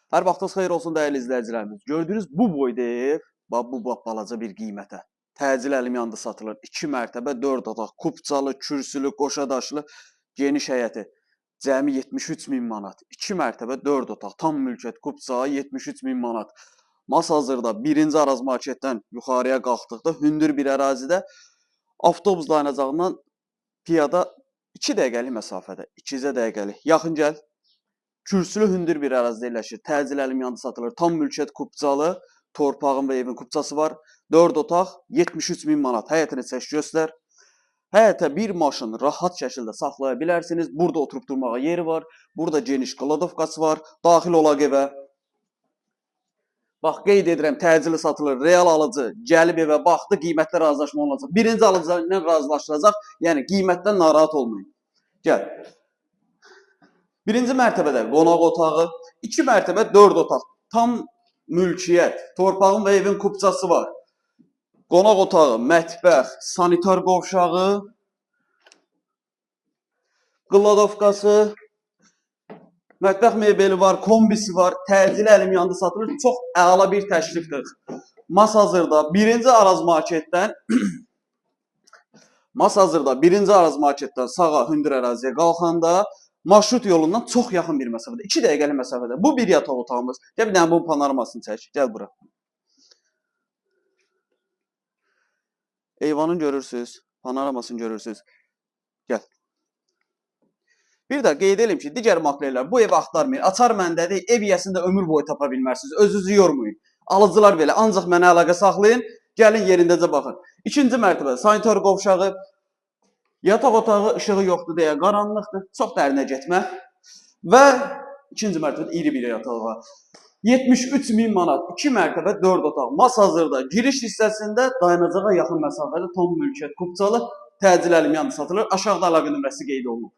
Hər vaxtınız xeyir olsun dəyərli izləyicilərimiz. Gördüyünüz bu boyda ev, bu balaca bir qiymətə. Təcil əlim yanında satılır. 2 mərtəbə, 4 otaq, kubcalı, kürsülü, qoşadaşlı, geniş həyəti. Cəmi 73 min manat. 2 mərtəbə, 4 otaq, tam mülkiyyət, kubca 73 min manat. Hal-hazırda 1-ci Araz marketdən yuxarıya qalxdıqda hündür bir ərazidə avtobus dayanacağından piyada 2 dəqiqəlik məsafədə, 2 dəqiqəlik. Yaxın gəl. Kürsülü hündür bir ərazidə yerləşir. Təcil əlim yanında satılır. Tam mülkiyyət kubcalı, torpağın və evin kubcası var. 4 otaq, 73 min manat. Həyətini çək göstər. Həyətə bir maşın rahat şəkildə saxlaya bilərsiniz. Burada oturub durmağa yeri var. Burada geniş kladovkası var. Daxil olaq evə. Bax, qeyd edirəm, təcili satılır. Real alıcı gəlib evə baxdı, qiymətlə razılaşma olacaq. Birinci alıcı ilə razılaşdıracaq. Yəni, qiymətdən narahat olmayın. Gəl. Birinci mərtəbədə qonaq otağı, 2 mərtəbə 4 otaq, tam mülkiyyət, torpağın və evin kubcası var. Qonaq otağı, mətbəx, sanitar qovşağı, kladovkası, mətbəx mebeli var, kombisi var, təcili əlim yanında satılır. Çox əla bir təklifdir. Hal-hazırda 1-ci Araz marketdən sağa hündür əraziyə qalxanda marşrut yolundan çox yaxın bir məsafədə, 2 dəqiqəlik məsafədə. Bu bir yataq otağımız. Gəl bir dənə bunun panoramasını çək. Gəl bura. Eyvanını görürsünüz, panoramasını görürsünüz. Gəl. Bir də qeyd edim ki, digər maklerlər bu evi axtarmayın. Açar məndədir, ev yəsində ömür boyu tapa bilmərsiniz. Özünüzü yormayın. Alıcılar belə, ancaq mənə əlaqə saxlayın. Gəlin yerindəcə baxın. 2-ci mərtəbə, sanitar qovşağı. Yataq otağı ışığı yoxdur deyə qaranlıqdır. Çox dərinə getmə. Və 2-ci mərtəbədə iri bir yatağı var. 73 min manat, 2 mərtəbə 4 otaq. Hal-hazırda giriş hissəsində dayanacağa yaxın məsafədə tam mülkiyyət kubcalı təcil əlim yanında satılır. Aşağıda əlaqə nömrəsi qeyd olunub.